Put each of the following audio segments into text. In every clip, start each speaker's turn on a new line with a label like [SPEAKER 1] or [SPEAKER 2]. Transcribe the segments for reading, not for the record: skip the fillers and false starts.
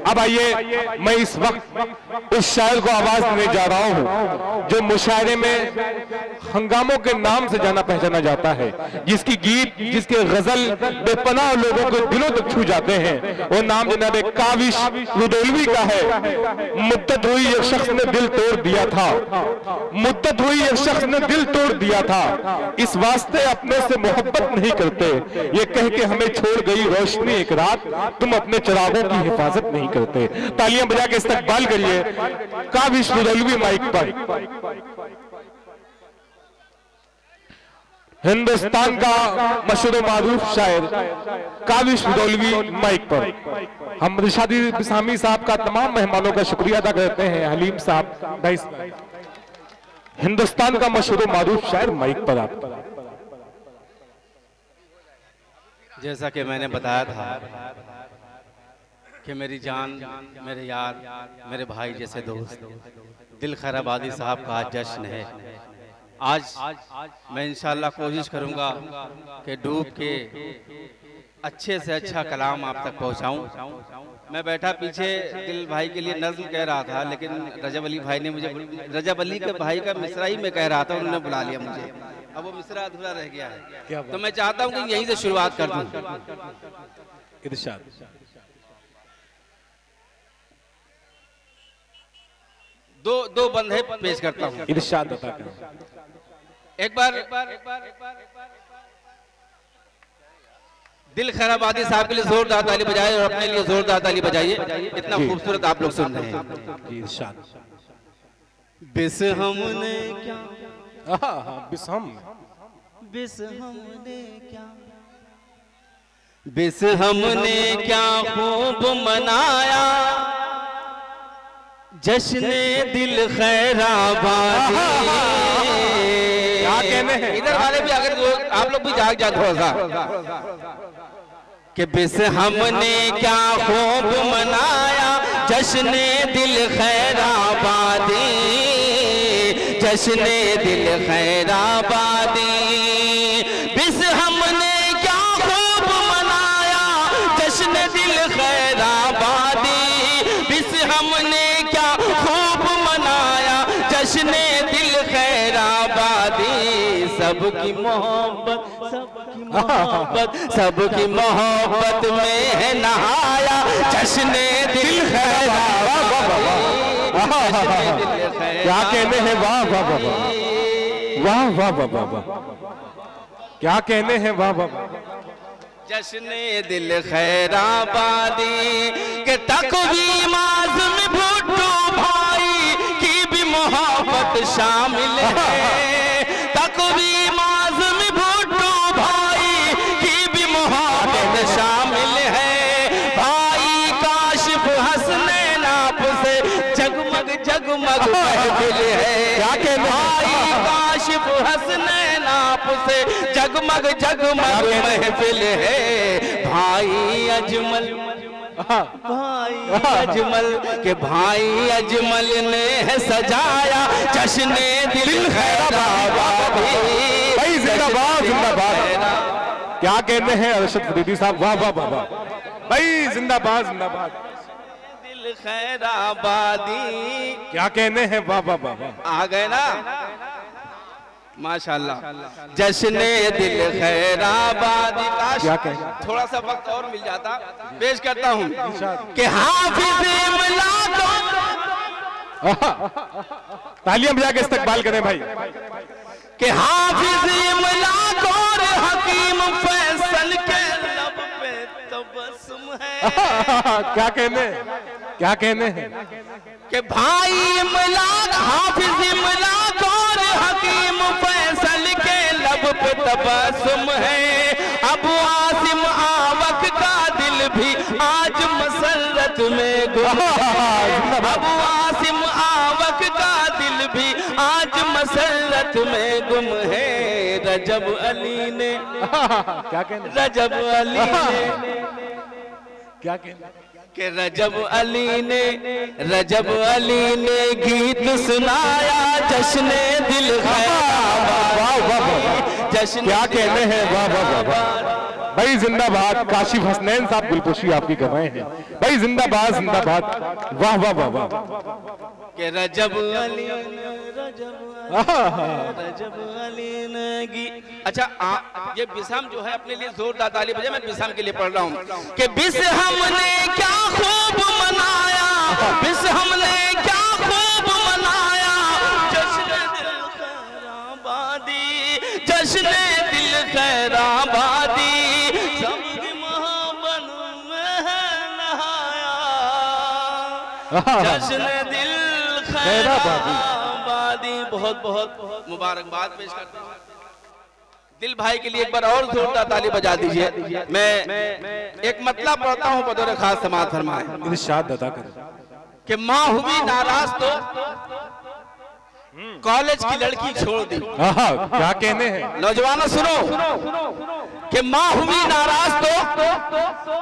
[SPEAKER 1] अब आइए, मैं इस वक्त उस शायर को आवाज देने जा रहा हूं जो मुशायरे में हंगामों के नाम से जाना पहचाना जाता है, जिसकी गीत, जिसके गजल बेपनाह लोगों के दिलों तक छू जाते हैं। वो नाम जनाब काविश रुदौलवी का है। मुद्दत हुई एक शख्स ने दिल तोड़ दिया था, मुद्दत हुई एक शख्स ने दिल तोड़ दिया था, इस वास्ते अपने से मोहब्बत नहीं करते, ये कह के हमें छोड़ गई रोशनी एक रात, तुम अपने चिरागों की हिफाजत नहीं करते। तालियां बजा के इस्तकबाल करिए काविश रुदौलवी माइक पर। हिंदुस्तान का मशहूर मारूफ शायर काविश रुदौलवी माइक पर। हम रिशादी बिसामी साहब का तमाम मेहमानों का शुक्रिया अदा करते हैं। हलीम साहब भाई, हिंदुस्तान का मशहूर मारूफ शायर माइक पर आप।
[SPEAKER 2] जैसा कि मैंने बताया था कि मेरी जान, मेरे यार, मेरे भाई जैसे दोस्त दिल खैर आबादी साहब का आज जश्न है। आज मैं इंशाल्लाह कोशिश करूंगा कि डूब के अच्छे से अच्छा कलाम आप तक पहुंचाऊं। मैं बैठा पीछे दिल भाई के लिए नज़्म कह रहा था, लेकिन रजब अली भाई ने मुझे, रजब अली के भाई का मिसरा ही मैं कह रहा था, उन्होंने बुला लिया मुझे। अब वो मिसरा अधूरा रह गया है, तो मैं चाहता हूं कि यहीं से शुरुआत कर दूं।
[SPEAKER 1] इरशाद।
[SPEAKER 2] दो बंदे पेश करता हूं।
[SPEAKER 1] इरशाद बता कर।
[SPEAKER 2] एक बार दिल खैर आबादी साहब के लिए जोरदार ताली बजाइए और अपने लिए जोरदार ताली बजाइए। इतना खूबसूरत आप लोग सुन रहे हैं।
[SPEAKER 1] इरशाद।
[SPEAKER 2] बिस हमने क्या,
[SPEAKER 1] बिस हम,
[SPEAKER 2] बिस हमने क्या, बिस हमने क्या खूब मनाया, जश्ने दिल खैराबादी। क्या कहने हैं इधर वाले भी, अगर आप लोग भी जाग जाए थोड़ा सा, कि बिस हमने क्या खूब मनाया, जश्ने दिल खैराबादी, जश्ने दिल खैराबादी। बिस हमने क्या खूब मनाया, जश्ने दिल खैराबादी, बिस हमने क्या खूब मनाया, जश्ने दिल खैराबादी। सबकी मोहब्बत, सबकी मोहब्बत, सबकी मोहब्बत में है नहाया, जश्ने दिल खैराबादी।
[SPEAKER 1] क्या कहने हैं, वाह वाह वाह वाह वाह वाह वाह वाह, क्या कहने हैं, वाह वाह।
[SPEAKER 2] जश्ने दिल खैराबादी के तकवीम आज़म भुट्टो भाई की भी मोहब्बत शामिल है, तकवीम आज़म भुट्टो भाई की भी मोहब्बत शामिल है। भाई काशिफ हसनैन आप से जगमग जगमग महफिल है,
[SPEAKER 1] क्या कहने,
[SPEAKER 2] भाई काशिफ हसनैन आप से जगमग जगमग महफिल है। भाई अजमल, भाई अजमल के भाई अजमल ने है सजाया, जश्ने दिल खैराबादी।
[SPEAKER 1] भाई जिंदाबाद जिंदाबाद। क्या कहने हैं अरशद फरीदी साहब, वाह वाह वाह वाह भाई, जिंदाबाद जिंदाबाद।
[SPEAKER 2] दिल खैराबादी,
[SPEAKER 1] क्या कहने हैं, वाह वाह वाह वाह।
[SPEAKER 2] आ गए ना माशाल्लाह। जश्ने दिल खैराबादी।
[SPEAKER 1] क्या कहें,
[SPEAKER 2] थोड़ा सा वक्त और मिल जाता, पेश करता हूँ कि हाफिज़ इमला
[SPEAKER 1] तालियां बजा के इस्तकबाल करें भाई,
[SPEAKER 2] कि हाफिज़ इमला और हकीम फैसल के लब पे तबस्सुम है।
[SPEAKER 1] क्या कहने, क्या कहने हैं
[SPEAKER 2] कि भाई इमला, हाफिज़ इमला और हकीम फैसल के लब पे तबस्सुम है। अबू आसिम आवक का दिल भी आज मसरत में गुम है, अबू आसिम आवक का दिल भी आज मसरत में गुम है। रजब अली ने,
[SPEAKER 1] क्या कहने,
[SPEAKER 2] रजब अली ने,
[SPEAKER 1] क्या कहने,
[SPEAKER 2] कि रजब अली ने, रजब अली ने गीत सुनाया, जश्ने दिल खैराबादी, जश्ने।
[SPEAKER 1] क्या कहने हैं, वाह वाह वाह। भाई जिंदाबाद। काशिफ हसनैन साहब गुलपोशी आपकी गवाएं हैं भाई, जिंदाबाद जिंदाबाद। वाह वाह वाह वाह।
[SPEAKER 2] के रजब अली नगी। अच्छा ये बिसम जो है अपने लिए जोरदार ताली बजाए। मैं बिसम के लिए पढ़ रहा हूँ कि बिस हमने क्या खूब मनाया, बिस हमने क्या खूब मनाया, जश्न दिल खैराबादी, जश्न दिल खैराबादी, सबकी मोहब्बत में नहाया, जश्न दिल खैराबादी। बहुत बहुत मुबारकबाद पेश करता हूँ दिल भाई के लिए। एक बार और जोरदार ताली बजा दीजिए। मैं एक मतलब पढ़ता हूँ बतौर खास समाअत फरमाएं।
[SPEAKER 1] इरशाद अदा करें
[SPEAKER 2] कि माँ हुई नाराज तो कॉलेज की लड़की छोड़ दी।
[SPEAKER 1] क्या कहने हैं
[SPEAKER 2] नौजवानों सुनो कि माँ हुई नाराज तो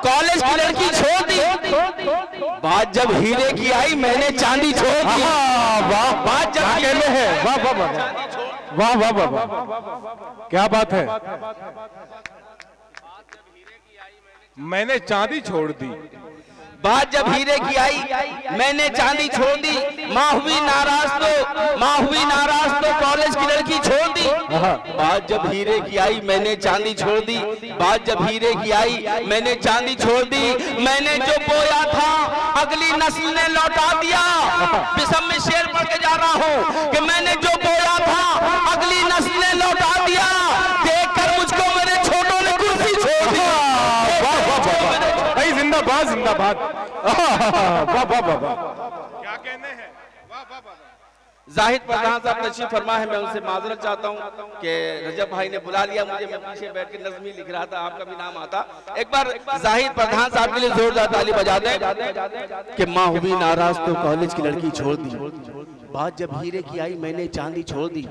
[SPEAKER 2] कॉलेज की लड़की छोड़ दी, बात जब हीरे की आई मैंने चांदी छोड़ दी।
[SPEAKER 1] वाह,
[SPEAKER 2] बात जब
[SPEAKER 1] कहने हैं वाह वाह वाह वाह वाह वाह वाह, क्या बात है। मैंने चांदी छोड़ दी,
[SPEAKER 2] बात जब हीरे की आई मैंने चांदी छोड़ दी, माँ हुई नाराज तो, माँ हुई नाराज तो कॉलेज की लड़की छोड़ दी। बात जब हीरे की आई मैंने चांदी छोड़ दी, बात जब हीरे की आई मैंने चांदी छोड़ दी, मैंने जो बोया था अगली नस्ल ने लौटा दिया। बिसम में शेर पढ़ के जा रहा हूँ कि मैंने जो बोया था अगली नस्ल ने लौटा दिया, देखकर मुझको मेरे छोटों ने कुर्सी छोड़ दी।
[SPEAKER 1] जिंदाबाद जिंदाबाद। वाह वाह वाह वाह, क्या कहने हैं। वाह वाह वाह।
[SPEAKER 2] जाहिद प्रधान साहब तशरीफ फरमा है, मैं उनसे माजरत चाहता हूं कि रजब भाई ने बुला लिया मुझे, मैं पीछे बैठ के नज़मी लिख रहा था, आपका भी नाम आता। एक बार जाहिद प्रधान साहब के लिए जोरदार ताली बजा दें कि माँ हुई नाराज तो कॉलेज की लड़की छोड़ दी, बात जब हीरे की आई मैंने चांदी छोड़ दी,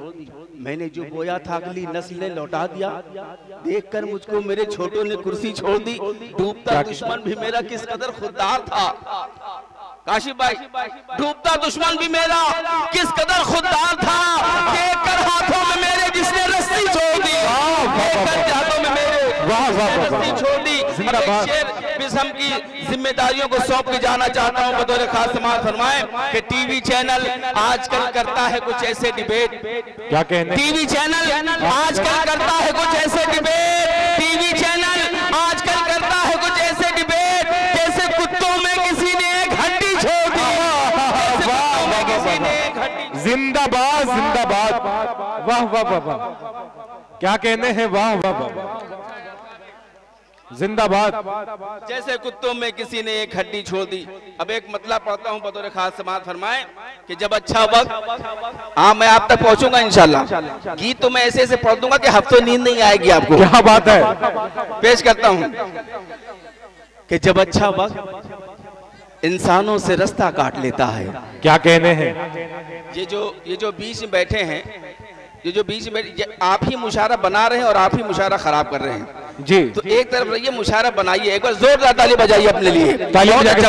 [SPEAKER 2] मैंने जो बोया था अगली नस्ल ने लौटा दिया, देखकर मुझको मेरे छोटों ने कुर्सी छोड़ दी, डूबता दुश्मन भी मेरा किस कदर खुददार था। काशिफ भाई, डूबता दुश्मन भी मेरा किस कदर खुददार था, देखकर हाथों में मेरे जिसने रस्सी छोड़ दी, देखकर हाथों में मेरे रस्सी छोड़ दी। बिसम की जिम्मेदारियों को सौंप के जाना चाहता हूं बतौर खास समाअत फरमाएं कि टीवी चैनल आजकल करता है कुछ ऐसे डिबेट।
[SPEAKER 1] क्या कहने,
[SPEAKER 2] टीवी चैनल आजकल करता है कुछ ऐसे डिबेट, टीवी चैनल आजकल करता है कुछ ऐसे डिबेट, जैसे कुत्तों में किसी ने एक हड्डी छोड़ दी।
[SPEAKER 1] जिंदाबाद जिंदाबाद। वाह वाह वाह वाह, क्या कहने हैं। वाह वाह वाह, जिंदाबाद।
[SPEAKER 2] जैसे कुत्तों में किसी ने एक हड्डी छोड़ दी। अब एक मतलब पढ़ता हूं बतौर खास समाअत फरमाएं कि जब अच्छा वक्त, हाँ मैं आप तक पहुंचूंगा इंशाल्लाह। गीत तो मैं ऐसे ऐसे पढ़ दूंगा कि हफ्तों नींद नहीं आएगी आपको।
[SPEAKER 1] क्या बात है।
[SPEAKER 2] पेश करता हूं कि जब अच्छा वक्त इंसानों से रास्ता काट लेता है।
[SPEAKER 1] क्या कहने हैं।
[SPEAKER 2] ये जो बीच में बैठे हैं, ये जो बीच में आप ही मुशारा बना रहे हैं और आप ही मुशारा खराब कर रहे हैं
[SPEAKER 1] जी।
[SPEAKER 2] तो एक तरफ रहिए, मुशारा बनाइए। एक बार जोरदार ताली बजाइए अपने लिए।
[SPEAKER 1] ताली बजा के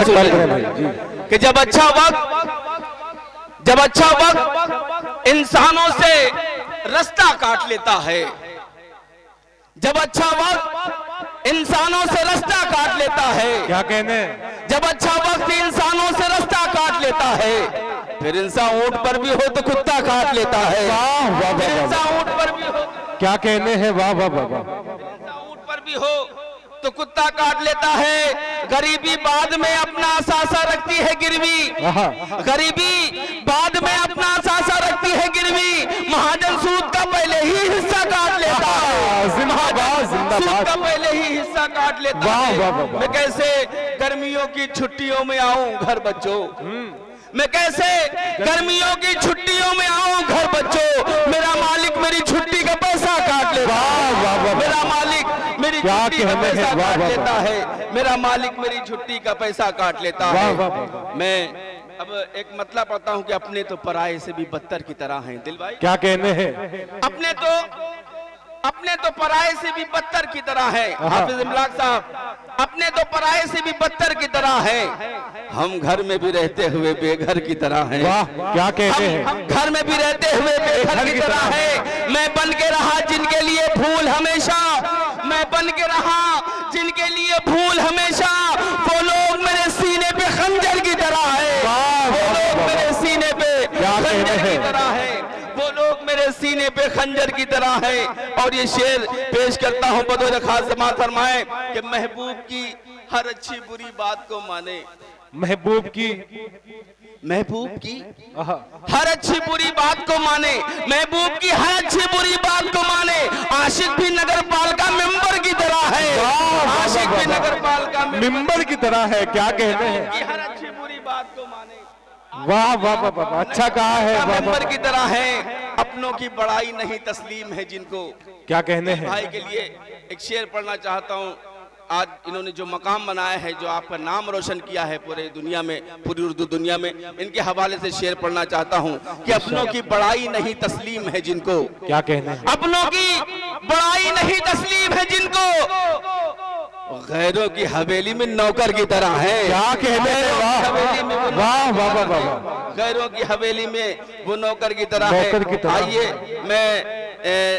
[SPEAKER 2] कि जब अच्छा वक्त इंसानों से रास्ता काट लेता है, जब अच्छा वक्त इंसानों से रास्ता काट लेता है।
[SPEAKER 1] क्या कहने,
[SPEAKER 2] जब अच्छा वक्त इंसानों से रास्ता काट लेता है, फिर इंसान ऊंट पर भी हो तो कुत्ता काट लेता है। इंसान ऊंट पर भी हो,
[SPEAKER 1] क्या कहने हैं। वाह वाह वाह,
[SPEAKER 2] ऊंट पर भी हो तो कुत्ता काट लेता है। गरीबी बाद में अपना असासा रखती है गिरवी, गरीबी बाद में अपना असासा रखती है गिरवी, महाजन सूद का पहले ही हिस्सा काट लेता है। सूद का पहले ही हिस्सा काट लेता है। मैं कैसे गर्मियों की छुट्टियों में आऊं घर बच्चों, मैं कैसे गर्मियों की छुट्टियों में आऊं घर बच्चों, मेरा मालिक मेरी छुट्टी का पैसा काट लेता है। मेरा मालिक मेरी छुट्टी का पैसा काट लेता है। मेरा मालिक मेरी छुट्टी का पैसा काट लेता है। मैं अब एक मतलब पढ़ता हूं कि अपने तो पराये से भी बदतर की तरह हैं। दिल भाई,
[SPEAKER 1] क्या कहने हैं।
[SPEAKER 2] अपने तो पराये से भी बदतर की तरह है। हाफिज इमलाक साहब, अपने तो पराये से भी बदतर की तरह है, हम घर में भी रहते हुए बेघर की तरह हैं।
[SPEAKER 1] वाह, क्या कहते हैं।
[SPEAKER 2] हम घर में भी रहते हुए बेघर की तरह है। मैं बन के रहा जिनके लिए फूल हमेशा, मैं बन के रहा जिनके लिए फूल हमेशा, वो लोग मेरे सीने पे खंजर की तरह है। वो लोग मेरे सीने पे खंजर की तरह है। वो लोग मेरे सीने पे खंजर की तरह है। और ये शेर पेश करता हूँ बतौर खास समाअत फरमाए कि महबूब की हर अच्छी बुरी बात को माने।
[SPEAKER 1] महबूब की
[SPEAKER 2] हर अच्छी बुरी बात को माने, महबूब की हर अच्छी बुरी बात को माने। आशिक भी नगर पालिका मेंबर की तरह है। आशिक भी नगर पालिका
[SPEAKER 1] मेंबर की तरह है। क्या कहते हैं
[SPEAKER 2] कि हर अच्छी बुरी बात को माने।
[SPEAKER 1] वाह वाह वाह वाह, अच्छा कहा है।
[SPEAKER 2] मेंबर की तरह है, अपनों की बड़ाई नहीं तस्लीम है जिनको।
[SPEAKER 1] क्या कहने हैं
[SPEAKER 2] भाई के लिए एक शेर पढ़ना चाहता हूँ। आज इन्होंने जो मकाम बनाया है, जो आपका नाम रोशन किया है पूरे दुनिया में, पूरी उर्दू दुनिया में, इनके हवाले से शेर पढ़ना चाहता हूँ कि अपनों की बड़ाई नहीं तस्लीम है जिनको।
[SPEAKER 1] क्या कहने हैं।
[SPEAKER 2] अपनों की बड़ाई नहीं तस्लीम है जिनको, गैरों की हवेली में नौकर की तरह है।
[SPEAKER 1] क्या कहते हैं। वाह वाह वाह वाह,
[SPEAKER 2] गैरों की हवेली में वो नौकर की तरह है। आइए मैं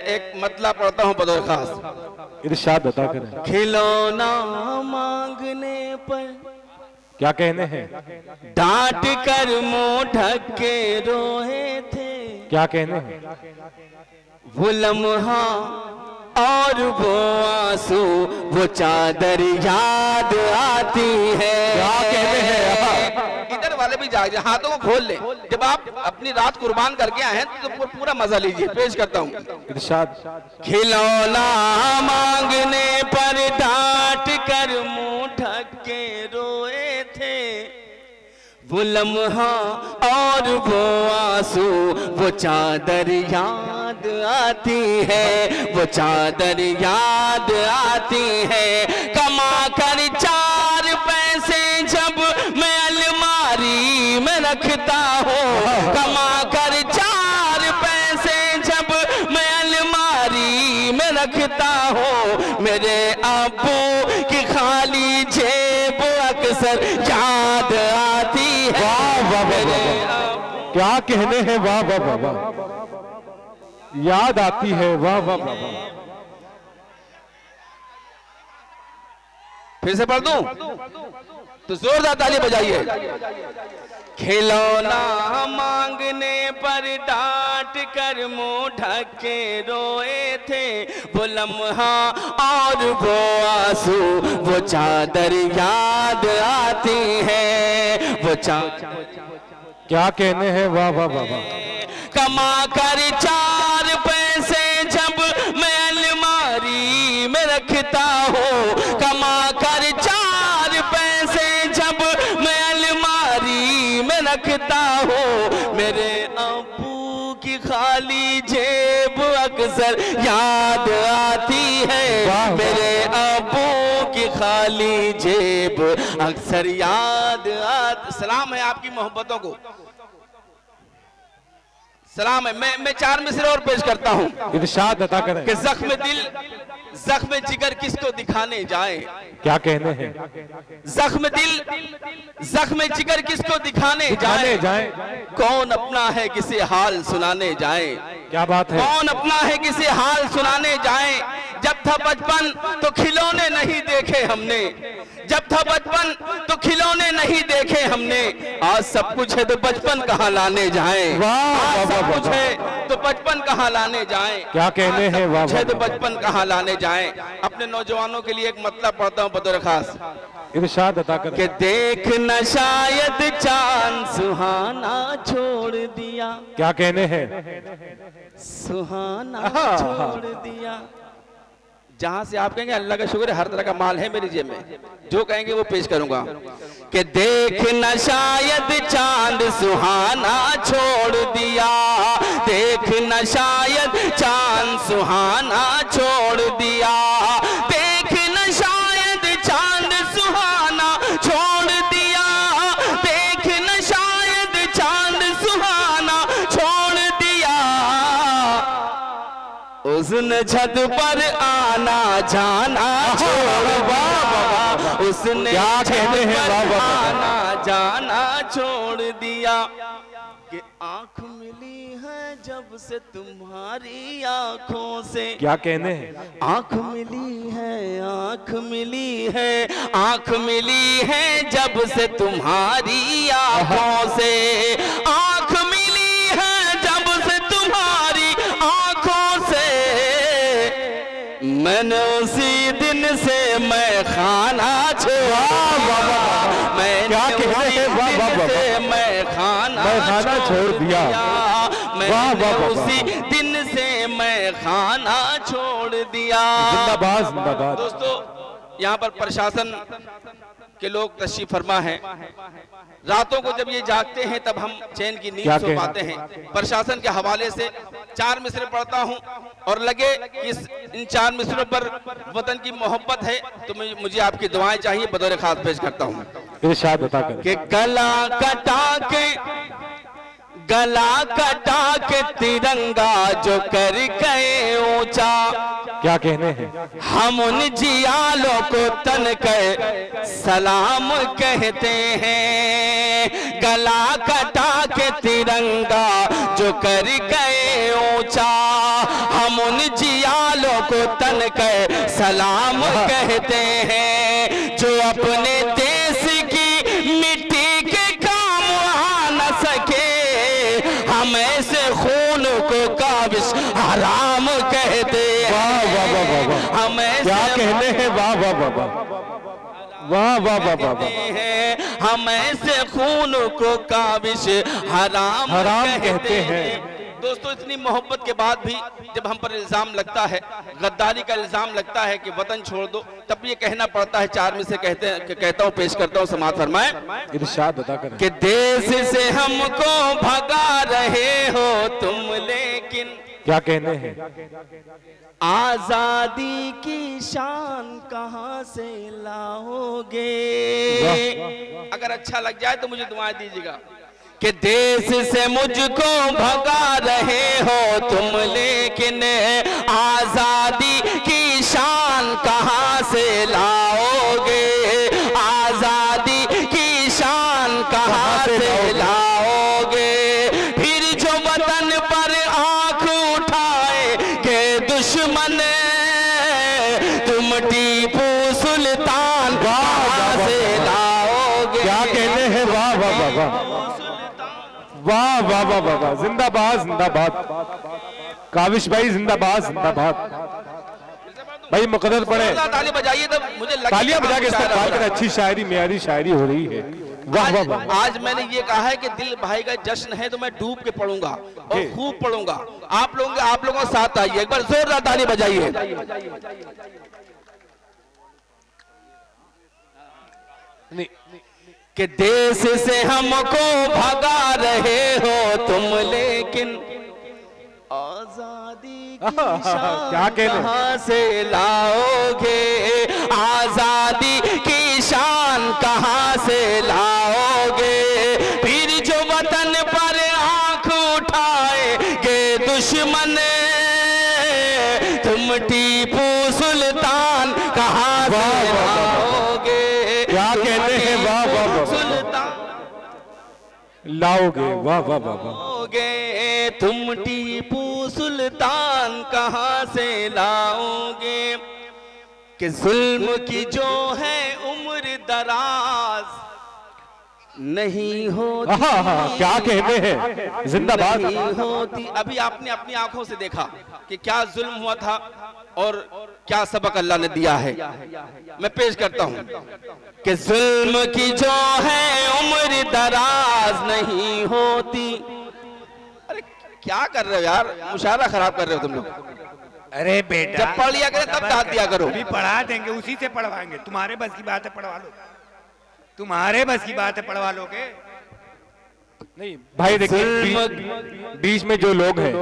[SPEAKER 2] एक मतला पढ़ता हूँ बतौर खास।
[SPEAKER 1] इरशाद अता करें।
[SPEAKER 2] खिलौना मांगने पर
[SPEAKER 1] क्या कहने हैं।
[SPEAKER 2] डांट कर मुंह ढक के रोए थे।
[SPEAKER 1] क्या कहने हैं।
[SPEAKER 2] वो लम्हा और वो आंसू, वो चादर याद आती है।
[SPEAKER 1] क्या कहते हैं।
[SPEAKER 2] इधर वाले भी जाए, हाथों को खोल ले। जब आप अपनी रात कुर्बान करके आए हैं तो पूरा मजा लीजिए। पेश करता हूँ
[SPEAKER 1] इरशाद।
[SPEAKER 2] खिलौना मांगने पर डांट कर मुंह ढक के रोए थे। वो लम्हा और वो आंसू, वो चादर याद आती है। वो चादर याद आती है। कमा कर 4 पैसे जब मैं अलमारी में रखता हूँ, कमा कर 4 पैसे जब मैं अलमारी में रखता हूँ, मेरे अब्बू की खाली जेब अक्सर याद आती है।
[SPEAKER 1] क्या कहने हैं। वाह वाह वाह वाह, याद आती है। वाह वाह वाह वाह।
[SPEAKER 2] फिर से पढ़ दूं तो जोरदार ताली बजाइए। खिलौना मांगने पर डांट कर मुंह ढक के रोए थे। वो लम्हा और वो आंसू, वो चादर याद आती है। वो
[SPEAKER 1] क्या कहने हैं। वाह वाह वाह वाह।
[SPEAKER 2] कमा कर 4 पैसे जब मैं अलमारी में रखता हूँ, कमा कर 4 पैसे जब मैं अलमारी में रखता हूँ, मेरे अब्बू की खाली जेब अक्सर याद आती है। मेरे अब्बू की खाली जेब अक्सर याद आती। सलाम है आपकी मोहब्बतों को, सलाम है। मैं 4 मिसरे और पेश करता हूँ।
[SPEAKER 1] इरशाद अता करें।
[SPEAKER 2] कि जख्म दिल जख्म जिगर किसको दिखाने जाए।
[SPEAKER 1] क्या कहने हैं।
[SPEAKER 2] जख्म दिल जख्म जिगर किसको दिखाने जाए। कौन अपना है किसे हाल सुनाने जाए।
[SPEAKER 1] क्या बात है।
[SPEAKER 2] कौन अपना है किसे हाल सुनाने जाए। जब था बचपन तो खिलौने नहीं देखे हमने, जब था बचपन तो खिलौने नहीं देखे हमने। आज सब कुछ है तो बचपन कहाँ लाने जाए। आज सब कुछ है तो बचपन कहाँ लाने जाए।
[SPEAKER 1] क्या कहने हैं। वाह
[SPEAKER 2] है तो बचपन कहाँ लाने जाए। अपने नौजवानों के लिए एक मतलब पढ़ता हूँ बतौर खास।
[SPEAKER 1] इरशाद अता करें।
[SPEAKER 2] कि देख न शायद चांद सुहाना छोड़ दिया।
[SPEAKER 1] क्या कहने हैं।
[SPEAKER 2] सुहाना छोड़ दिया। जहां से आप कहेंगे अल्लाह का शुक्र है हर तरह का माल है मेरी जेब में, जो कहेंगे वो पेश करूंगा। कि देख न शायद चांद सुहाना छोड़ दिया, देख न शायद चांद सुहाना छोड़ दिया, देख न शायद चांद सुहाना छोड़ दिया, देख न शायद चांद सुहाना छोड़ दिया। उसने छत पर आना जाना छोड़ दिया, उसने छत पर आना जाना छोड़ दिया। कि आंख मिली है जब से तुम्हारी आंखों से,
[SPEAKER 1] क्या कहने हैं?
[SPEAKER 2] आंख मिली है, आंख मिली है, आंख मिली है जब से तुम्हारी आंखों से, आंख मिली है जब से तुम्हारी आंखों से, मैंने उसी दिन से मैं खाना छोड़ा, मैंने खाना छोड़ दिया, मैंने उसी दिन से मैं खाना छोड़ दिया।
[SPEAKER 1] जिंदाबाद जिंदाबाद।
[SPEAKER 2] दोस्तों, यहाँ पर प्रशासन के लोग तशरीफ फरमा है। रातों को जब ये जागते हैं तब हम चैन की नींद सो पाते हैं। प्रशासन के हवाले से 4 मिसरे पढ़ता हूँ और लगे कि इन 4 मिसरों पर वतन की मोहब्बत है तो मुझे आपकी दुआएं चाहिए। बतौर खास पेश करता हूँ।
[SPEAKER 1] इरशाद बता कर
[SPEAKER 2] कि गला कटा के तिरंगा जो कर गए ऊंचा,
[SPEAKER 1] क्या कहने हैं?
[SPEAKER 2] हम उन जियालों को तन कर सलाम कहते हैं। गला कटा के तिरंगा जो कर गए ऊंचा, हम उन जियालों को तन कर सलाम कहते हैं। जो अपने देश की मिट्टी के काम आ न सके, हम ऐसे खून को काबिश हराम कहते हैं।
[SPEAKER 1] वाह वाह वाह वाह,
[SPEAKER 2] हम
[SPEAKER 1] क्या कहने हैं? वाह वाह वाह वाह वाह वाह वाह वाह वाह।
[SPEAKER 2] हम ऐसे खून को काबिश हराम कहते हैं। दोस्तों, इतनी मोहब्बत के बाद भी जब हम पर इल्जाम लगता है, गद्दारी का इल्जाम लगता है कि वतन छोड़ दो, तब ये कहना पड़ता है। 4 में से कहता हूँ, पेश करता हूँ, समाअत फरमाएं।
[SPEAKER 1] इरशाद बता कर
[SPEAKER 2] कि देश से हमको भगा रहे हो तुम, लेकिन
[SPEAKER 1] क्या कहने हैं?
[SPEAKER 2] आजादी की शान कहाँ से लाओगे? अगर अच्छा लग जाए तो मुझे दुआएं दीजिएगा। कि देश से मुझको भगा रहे हो तुम, लेकिन आजादी की शान कहाँ से लाओगे? आजादी की शान कहाँ से लाओगे? फिर जो वतन पर आंख उठाएंगे दुश्मन, तुम टीपू सुल्तान कहाँ से लाओगे?
[SPEAKER 1] क्या कहने हैं? वाह वाह वाह वाह वाह वाह वाह वाह वाह। जिंदाबाद जिंदाबाद। काविश भाई जिंदाबाद जिंदाबाद। भाई मुकद्दर पड़े,
[SPEAKER 2] ताली बजाइए तब मुझे
[SPEAKER 1] तालियां बजा के इस्तेमाल करें। अच्छी शायरी, मेरी शायरी हो रही है। वाह वाह वाह।
[SPEAKER 2] आज मैंने ये कहा है कि दिल भाई का जश्न है तो मैं डूब के पढ़ूंगा और खूब पढ़ूंगा। आप लोगों के साथ आइए, एक बार जोरदार ताली बजाइए। कि देश से हमको भगा रहे हो तुम, लेकिन आजादी की शान कहाँ से लाओगे? आजादी की शान कहाँ से लाओगे? फिर जो वतन पर आंख उठाएंगे दुश्मन, तुम टीपू सुल्तान कहाँ से लाओगे?
[SPEAKER 1] क्या कहते हैं? वाह वाह वाह लाओगे। वाह वाह वाह
[SPEAKER 2] लाओगे, तुम टीपू सुल्तान कहाँ से लाओगे? कि जुल्म की जो है उम्र दराज नहीं होती।
[SPEAKER 1] क्या कहते हैं? जिंदाबाद।
[SPEAKER 2] नहीं होती। अभी आपने अपनी आंखों से देखा कि क्या जुल्म हुआ था और क्या सबक अल्लाह ने दिया है। मैं पेश करता हूँ कि जुल्म की जो है उम्र दराज नहीं होती। अरे क्या कर रहे हो यार, मुशायरा खराब कर रहे हो तुम लोग।
[SPEAKER 3] अरे बेटा,
[SPEAKER 2] जब पढ़ लिया करें तब डांट दिया करो।
[SPEAKER 3] अभी पढ़ा देंगे, उसी से पढ़वाएंगे। तुम्हारे बस की बात है, पढ़वा लो। तुम्हारे बस की बात है, पढ़वा लोगे?
[SPEAKER 1] नहीं भाई देखिए, बीच में जो लोग हैं,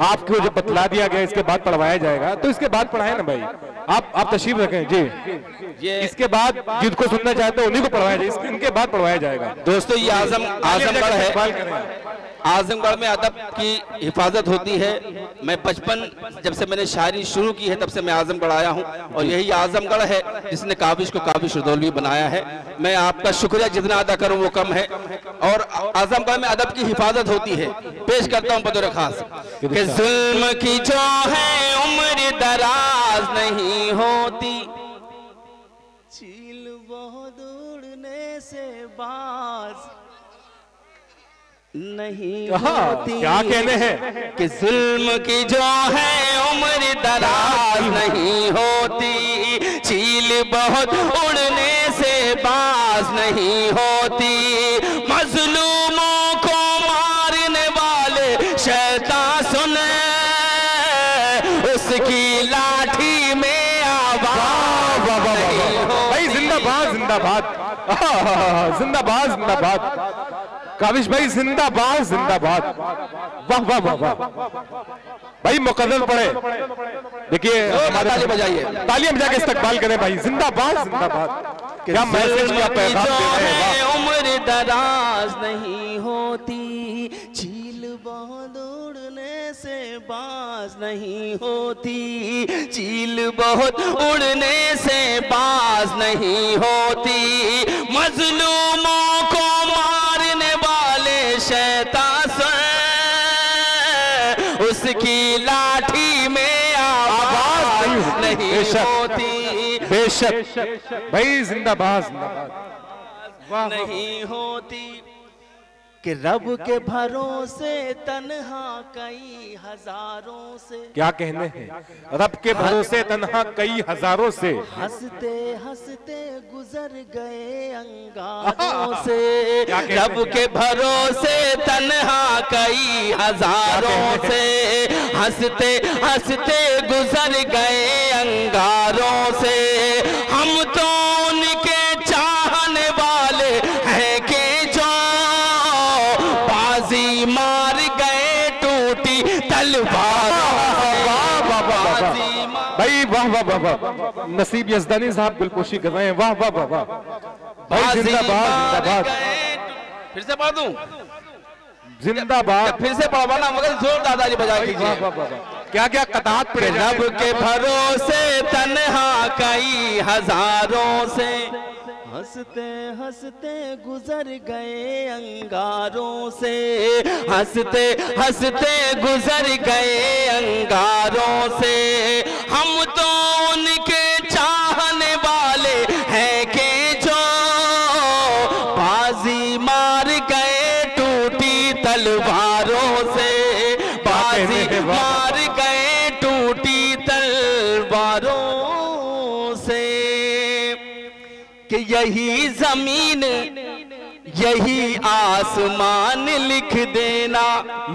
[SPEAKER 1] आपको जो बतला दिया गया इसके बाद पढ़वाया जाएगा, तो इसके बाद पढ़ाए ना भाई। आप तशरीफ रखें जी। इसके बाद जिनको सुनना चाहते हैं उन्हीं को पढ़वाया जाए, इनके बाद पढ़वाया जाएगा।
[SPEAKER 2] दोस्तों, ये आजमगढ़ है। आजमगढ़ में अदब की हिफाजत होती है। मैं बचपन जब से मैंने शायरी शुरू की है तब से मैं आजमगढ़ आया हूँ और यही आजमगढ़ है जिसने काबिश को काबिश रदौलवी बनाया है। मैं आपका शुक्रिया जितना अदा करूँ वो कम है। और आजमगढ़ में अदब की हिफाजत होती है। पेश करता हूँ बतौर खास कि जुल्म की जो है उम्र दराज नहीं होती, चील बहुत उड़ने से बाज नहीं होती।
[SPEAKER 1] क्या कहने हैं
[SPEAKER 2] कि जुल्म की जो है उम्र दराज नहीं होती, चील बहुत उड़ने से बाज नहीं होती। मजलूमों को मारने वाले शैतान सुने, उसकी लाठी में आवाज नहीं होती।
[SPEAKER 1] भाई जिंदाबाद जिंदाबाद जिंदाबाद जिंदाबाद काबिश भाई जिंदाबाद जिंदाबाद। वाह वाह वाह वाह भाई मुकद्दर पड़े। देखिए
[SPEAKER 2] ताली बजाइए,
[SPEAKER 1] तालियां बजा के इस्तकबाल करें भाई। जिंदाबाद जिंदाबाद। क्या मैसेज क्या पैगाम दे रहे हैं।
[SPEAKER 2] उम्र दराज नहीं होती, चील बहुत उड़ने से बाज नहीं होती, चील बहुत उड़ने से बाज नहीं होती। मजलूमों को मारने वाले शैतान उसकी लाठी में आवाज नहीं होती।
[SPEAKER 1] बेशक भाई जिंदाबाद जिंदाबाद
[SPEAKER 2] नहीं होती। कि रब के भरोसे तन्हा कई हजारों से,
[SPEAKER 1] क्या कहने हैं रब के भरोसे तन्हा कई हजारों से,
[SPEAKER 2] हंसते हंसते गुजर गए अंगारों से। रब के भरोसे तन्हा कई हजारों से, हंसते हंसते गुजर गए अंगारों से। हम तो उनके चाहने वाले हैं कि जो बाजी मार गए टूटी तलवारों से।
[SPEAKER 1] भाई वाह वाह वाह वाह। नसीब यज़दानी साहब गुलपोशी कर रहे हैं। वाह वाह वाह वाह भाई जिंदाबाद जिंदाबाद।
[SPEAKER 2] फिर से पढ़ दूं
[SPEAKER 1] जिंदाबाद।
[SPEAKER 2] फिर से पढ़वाना मगर जोर दादाजी बजा कीजिए।
[SPEAKER 1] क्या क्या कतार पे
[SPEAKER 2] रब के भरोसे तन्हा कई हजारों से, हंसते हंसते गुजर गए अंगारों से, हंसते हंसते गुजर गए अंगारों से। हम तो उनके चाहने वाले हैं कि जो बाजी मार गए टूटी तलवारों से, बाजी मार गए टूटी तलवारों से। कि यही जमीन यही आसमान लिख देना,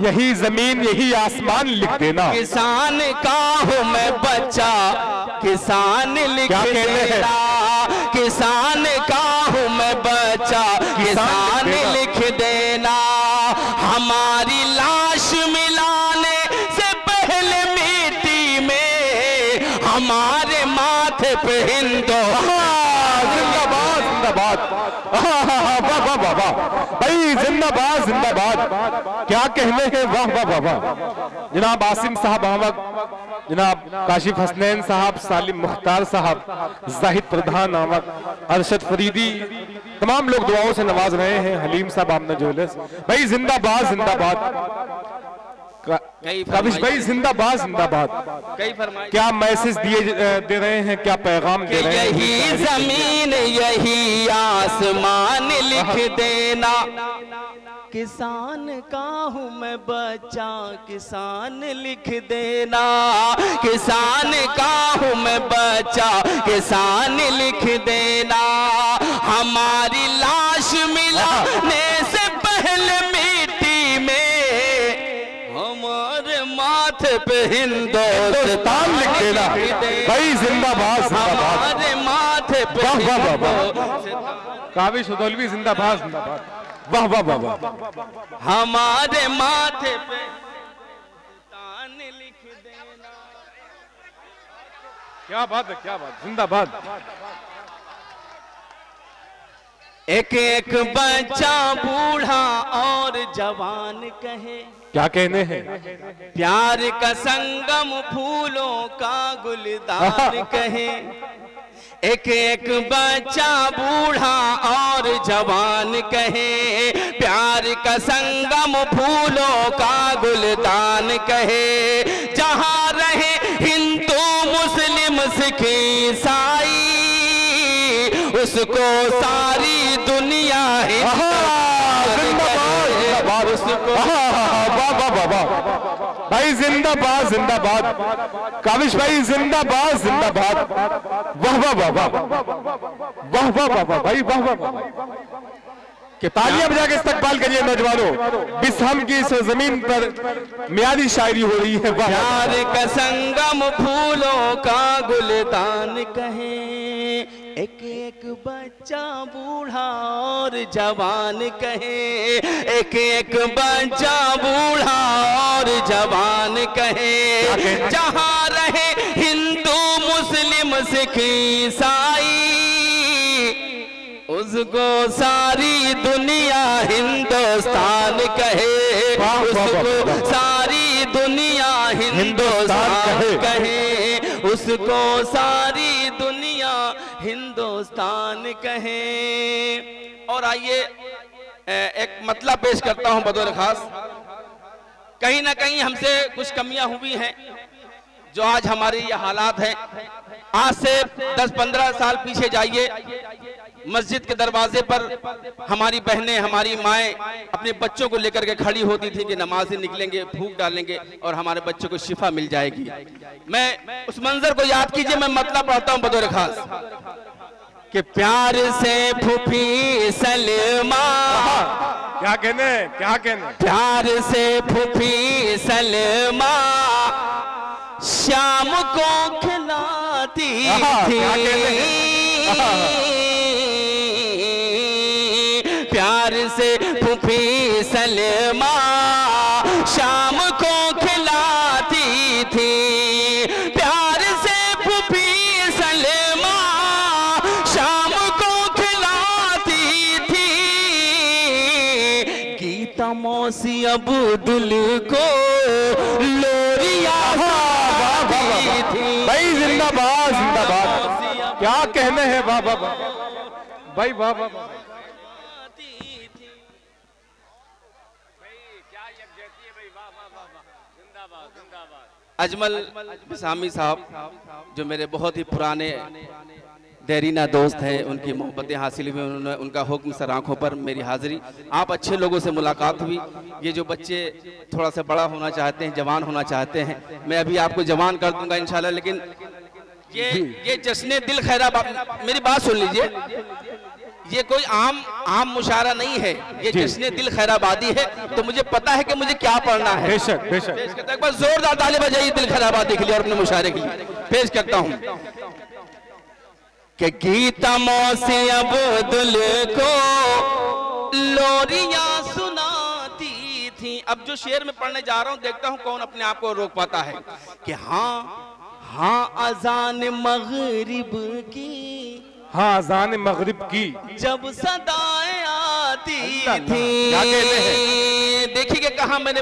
[SPEAKER 1] यही जमीन यही आसमान लिख देना।
[SPEAKER 2] किसान का हूँ मैं बच्चा किसान लिख देना, किसान का हूँ मैं बच्चा किसान लिख देना। हमारी लाश मिलाने से पहले मिट्टी में हमारे माथे पे
[SPEAKER 1] जिंदाबाद जिंदाबाद। वाह वाह वाह वाह भाई जिंदाबाद जिंदाबाद। क्या कहने हैं वाह वाह वाह वाह। जनाब आसिम साहब अहमद, जनाब काशिफ हसनैन साहब, सालिम मुख्तार साहब, जाहिद प्रधान अहमद, अरशद फरीदी, तमाम लोग दुआओं से नवाज रहे हैं। हलीम साहब आमना जोलस भाई जिंदाबाद जिंदाबाद। काबिश भाई जिंदाबाद जिंदाबाद। क्या मैसेज दे रहे हैं, क्या पैगाम दे रहे हैं।
[SPEAKER 2] यही जमीन यही आसमान लिख देना, किसान का हूँ मैं बच्चा किसान लिख देना, किसान का हूँ मैं बच्चा किसान लिख देना। हमारी लाश मिलाने से पहले मिट्टी में हमारे माथे पे हिंदुस्तान
[SPEAKER 1] लिख देना भाई जिंदाबाद जिंदाबाद।
[SPEAKER 2] हमारे माथे पे
[SPEAKER 1] काबिश रदौलवी जिंदाबाद जिंदाबाद। वाह वाह वाह वाह।
[SPEAKER 2] हमारे माथे पे हिंदुस्तान लिख देना।
[SPEAKER 1] क्या बात है, क्या बात। जिंदाबाद।
[SPEAKER 2] एक एक बच्चा बूढ़ा और जवान कहे।
[SPEAKER 1] क्या कहने हैं?
[SPEAKER 2] प्यार का संगम फूलों का गुलदान कहे। एक एक बच्चा बूढ़ा और जवान कहे। प्यार का संगम फूलों का गुलदान कहे। जहाँ रहे हिंदू मुस्लिम सिख ईसाई, उसको सारी दुनिया
[SPEAKER 1] भाई जिंदाबाद जिंदाबाद, काविश भाई जिंदाबाद जिंदाबाद। वाह वाह वाह वाह वाह वाह वाह भाई वाह वाह। कि तालियां बजा के इस्तकबाल करिए नौजवानों। बिस्हम की इस जमीन पर मियादी शायरी हो रही है।
[SPEAKER 2] प्यार का संगम फूलों का गुलदान कहे। एक एक बच्चा बूढ़ा और जवान कहे। एक एक बच्चा बूढ़ा और जवान कहे। जहाँ रहे हिंदू मुस्लिम सिख ईसाई, उसको सारी दुनिया हिंदुस्तान कहे। उसको सारी दुनिया हिंदुस्तान कहे। उसको सारी दुनिया हिंदुस्तान कहे। और आइए एक मतलब पेश करता हूं बतौर खास। कहीं ना कहीं हमसे कुछ कमियां हुई हैं जो आज हमारी ये हालात हैं। आज से 10-15 साल पीछे जाइए, मस्जिद के दरवाजे पर हमारी बहनें, हमारी माएँ अपने बच्चों को लेकर के खड़ी होती थी कि नमाज से निकलेंगे, फूंक डालेंगे और हमारे बच्चों को शिफा मिल जाएगी। मैं उस मंजर को याद कीजिए, मैं मतलब पढ़ता हूँ बतौर खास कि प्यार से फूफी सलमा।
[SPEAKER 1] क्या कहने क्या कहने?
[SPEAKER 2] प्यार से फूफी सलमा शाम को खिलाती थी। प्यार से फूफी सलमा शाम को खिलाती थी। प्यार से फूफी सलमा शाम को खिलाती थी। गीता मौसी अब्दुल को लोरिया थी।
[SPEAKER 1] भाई जिंदाबाद जिंदाबाद। क्या कहने हैं? वाह वाह वाह भाई वाह वाह।
[SPEAKER 2] अजमल सामी साहब जो मेरे बहुत ही पुराने देरीना दोस्त हैं, उनकी मोहब्बतें हासिल हुई, उन्होंने उनका हुक्म सर आंखों पर मेरी हाजिरी। आप अच्छे लोगों से मुलाकात हुई। ये जो बच्चे थोड़ा सा बड़ा होना चाहते हैं, जवान होना चाहते हैं, मैं अभी आपको जवान कर दूंगा इंशाल्लाह। लेकिन ये जश्न दिल खैराबाद, मेरी बात सुन लीजिए, ये कोई आम मुशायरा नहीं है, ये जश्न दिल खैराबादी है। तो मुझे पता है कि मुझे क्या पढ़ना है।
[SPEAKER 1] बेशक बेशक।
[SPEAKER 2] एक बार जोरदार ताली बजाइए दिल खैराबादी के लिए और अपने मुशायरे के लिए। पेश करता हूँ कि गीता मौसी अब्दुल को लोरिया सुनाती थी। अब जो शेर में पढ़ने जा रहा हूँ, देखता हूँ कौन अपने आप को रोक पाता है। कि हाँ अजान मगरिब की,
[SPEAKER 1] हाँ अजान मगरिब की
[SPEAKER 2] जब सदाएं आती थी। देखिए कहाँ मैंने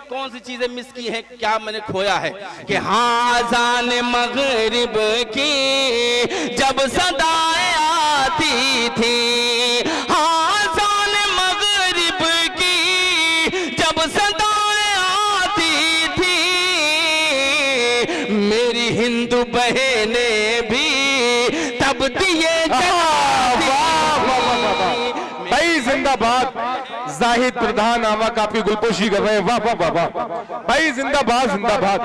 [SPEAKER 2] कौन सी चीजें मिस की हैं, क्या मैंने खोया है। कि हाँ अजान मगरिब की जब सदाएं आती थी। हाँ अजान मगरिब की जब सदाएं आती थी। मेरी हिंदू बहनें भी तब दिए।
[SPEAKER 1] भाई जिंदाबाद। जाहिद प्रधान आवा काफी गुलपोशी कर रहे हैं। वाह वाह वाह वाह भाई जिंदाबाद जिंदाबाद।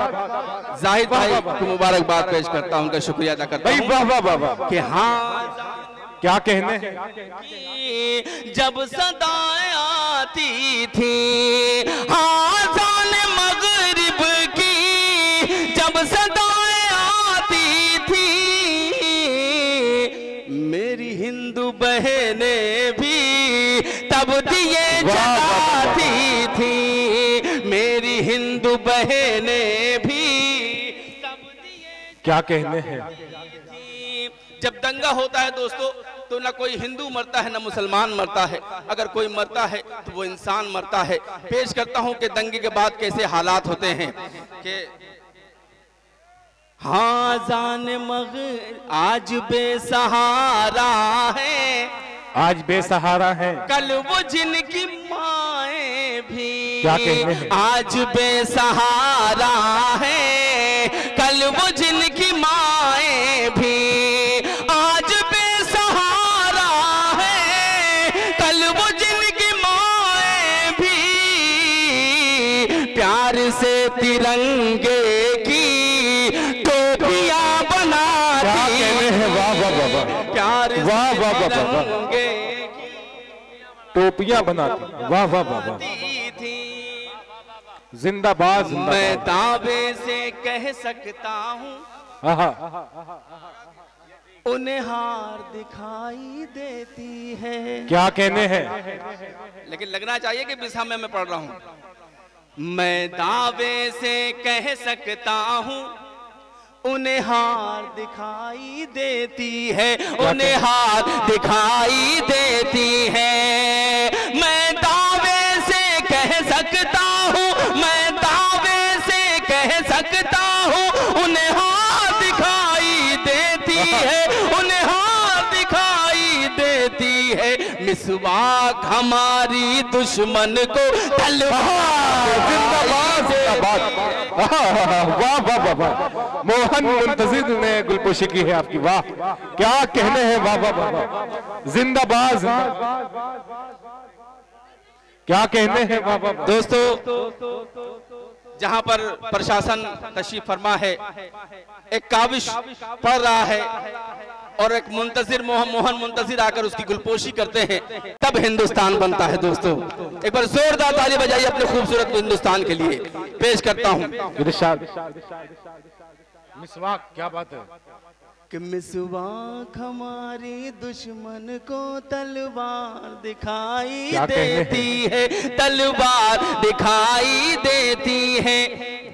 [SPEAKER 2] जाहिद भाई को मुबारकबाद पेश करता हूं, उनका शुक्रिया अदा करता हूं।
[SPEAKER 1] भाई वाह वाह वाह वाह।
[SPEAKER 2] कि हाँ
[SPEAKER 1] क्या कहने हैं?
[SPEAKER 2] जब सदाएं आती थी। हाँ अज़ान मगरिब की जब सदाएं आती थी। मेरी हिंदू बहनें भी तब दिए जलाती थी। मेरी हिंदू बहनें भी तब दिए।
[SPEAKER 1] क्या कहने हैं?
[SPEAKER 2] जब दंगा होता है दोस्तों तो ना कोई हिंदू मरता है ना मुसलमान मरता है, अगर कोई मरता है तो वो इंसान मरता है। पेश करता हूं कि दंगे के बाद कैसे हालात होते हैं कि हाँ जान मग आज बेसहारा है,
[SPEAKER 1] आज बेसहारा है,
[SPEAKER 2] कल वो जिनकी माएं भी
[SPEAKER 1] क्या कहते हैं?
[SPEAKER 2] आज बेसहारा है, कल वो जिनकी माएं भी आज बेसहारा है, कल वो जिनकी माएं भी प्यार से तिरंगे की टोपियां बनाती,
[SPEAKER 1] क्या कहते हैं? वाह वाह वाह वाह,
[SPEAKER 2] प्यार
[SPEAKER 1] वाह
[SPEAKER 2] से
[SPEAKER 1] वाह वाह वाह,
[SPEAKER 2] तिरंगे
[SPEAKER 1] टोपियां बनाती, वाह वाह वाह वाह,
[SPEAKER 2] थी।
[SPEAKER 1] जिंदाबाद
[SPEAKER 2] मैं
[SPEAKER 1] जिंदाबाद।
[SPEAKER 2] दावे से कह सकता हूँ
[SPEAKER 1] आहा,
[SPEAKER 2] उन्हें हार दिखाई देती है।
[SPEAKER 1] क्या कहने हैं?
[SPEAKER 2] लेकिन लगना चाहिए कि बिस्हा में मैं पढ़ रहा हूँ। मैं दावे से कह सकता हूँ उन्हें हार दिखाई देती है, उन्हें हार दिखाई देती है। मैं दावे से कह सकता हूँ, मैं दावे से कह सकता हूँ उन्हें हार दिखाई देती है, उन्हें हार दिखाई देती है। मिसवाक हमारी दुश्मन को तलवार
[SPEAKER 1] जिंदाबाद जिंदाबाद। वाह वाह वाह वाह, मोहन मुंतजिर ने गुलपोशी की है आपकी, वाह क्या कहने हैं, वाह वाह वाह वाह, जिंदाबाद जिंदाबाद, क्या कहने हैं, वाह वाह वाह।
[SPEAKER 2] दोस्तों जहां पर प्रशासन तशरीफ फरमा है, एक काविश पढ़ रहा है और एक मुंतजिर मोहन मुंतजिर आकर उसकी गुलपोशी करते हैं, तब हिंदुस्तान बनता है। दोस्तों एक बार जोरदार ताली बजाइए अपने खूबसूरत हिंदुस्तान के लिए। पेश करता हूं
[SPEAKER 1] इरशाद। मिसवाक, क्या बात है
[SPEAKER 2] कि मिसवाक हमारी दुश्मन को तलवार दिखाई देती है, तलवार दिखाई देती है।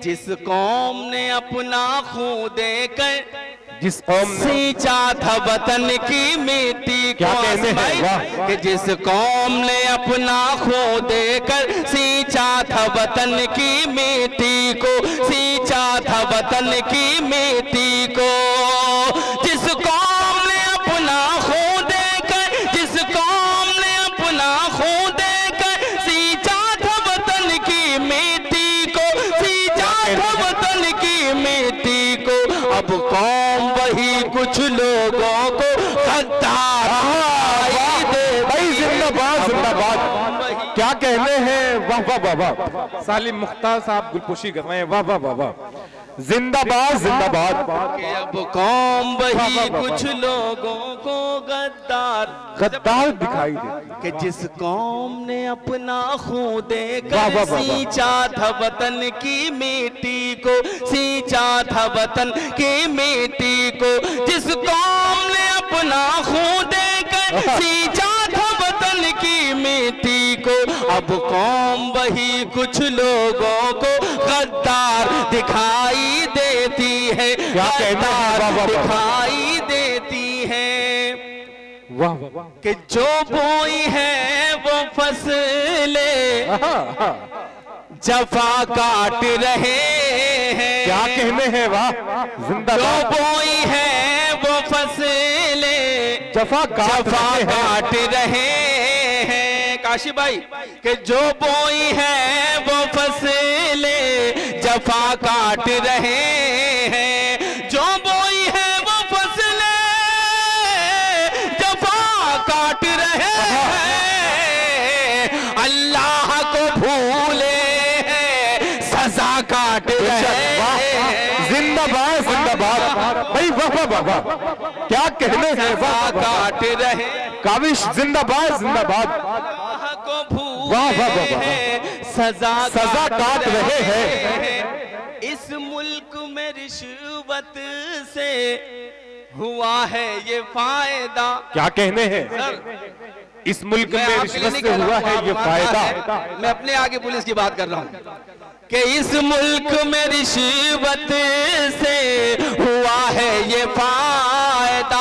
[SPEAKER 2] जिस कौम ने अपना खून देकर
[SPEAKER 1] जिस कौम ने
[SPEAKER 2] सींचा था वतन की मिट्टी
[SPEAKER 1] क्या
[SPEAKER 2] को,
[SPEAKER 1] कहने हैं, वाह।
[SPEAKER 2] कि जिस कौम ने अपना खून देकर सींचा था वतन की मिट्टी को, सींचा था वतन की मिट्टी को। जिस कौम ने अपना खून देकर, जिस कौम ने अपना खून देकर सींचा था वतन की मिट्टी को, सींचा था वतन की मिट्टी को, अब कौम वही कुछ लोगों को गद्दार
[SPEAKER 1] भाई, जिंदाबाद जिंदाबाद, क्या कहने हैं, वाह वाह वाह वाह। सालिम मुख्तार साहब गुलपोशी कर रहे हैं, वाह वाह वाह वाह, जिंदाबाद जिंदाबाद।
[SPEAKER 2] कि अब कौम वही कुछ लोगों को
[SPEAKER 1] गद्दार दिखाई देती,
[SPEAKER 2] कि जिस कौम ने अपना खून
[SPEAKER 1] वाह,
[SPEAKER 2] देकर
[SPEAKER 1] वाह, वाह, वाह।
[SPEAKER 2] सींचा था वतन की मिट्टी को, सींचा था वतन की मिट्टी को। जिस कौम ने अपना खून देकर सींचा था वतन की मिट्टी को, अब कौम वही कुछ लोगों को गद्दार दिखाई देती है,
[SPEAKER 1] क्या कहना है, वाह, वाह, वाह।
[SPEAKER 2] दिखाई देती है।
[SPEAKER 1] वाह वाह,
[SPEAKER 2] कि जो बोई है वो फसलें जफा काट रहे हैं,
[SPEAKER 1] क्या कहने हैं, वाह
[SPEAKER 2] जो
[SPEAKER 1] जिंदाबाद।
[SPEAKER 2] बोई है वो फसलें
[SPEAKER 1] जफा
[SPEAKER 2] काट रहे हैं। काशी भाई कि जो बोई है वो फसलें जफा काट रहे हैं, जो बोई है वो फसलें जफा काट रहे हैं। अल्लाह को भूले हैं, सजा काट रहे हैं।
[SPEAKER 1] जिंदाबाद जिंदाबाद भाई, वाह वाह वाह वाह, क्या कहने हैं,
[SPEAKER 2] सजा
[SPEAKER 1] वाह वाह।
[SPEAKER 2] काट रहे,
[SPEAKER 1] काविश जिंदाबाद जिंदाबाद,
[SPEAKER 2] अल्लाह को
[SPEAKER 1] वाह, वाह, वाह,
[SPEAKER 2] भूले
[SPEAKER 1] वाह।
[SPEAKER 2] हैं, सजा
[SPEAKER 1] काट रहे
[SPEAKER 2] हैं। इस मुल्क में रिश्वत से हुआ है ये फायदा।
[SPEAKER 1] क्या कहने हैं,
[SPEAKER 2] सर
[SPEAKER 1] इस मुल्क
[SPEAKER 2] मैं
[SPEAKER 1] में
[SPEAKER 2] आपके लिए
[SPEAKER 1] रिश्वत
[SPEAKER 2] नहीं
[SPEAKER 1] से
[SPEAKER 2] कह रहा
[SPEAKER 1] हुआ
[SPEAKER 2] हूं,
[SPEAKER 1] है
[SPEAKER 2] आप
[SPEAKER 1] ये
[SPEAKER 2] मानना
[SPEAKER 1] फायदा।
[SPEAKER 2] है। मैं अपने आगे पुलिस की बात कर रहा हूं कि इस मुल्क में रिश्वत से हुआ है ये फायदा।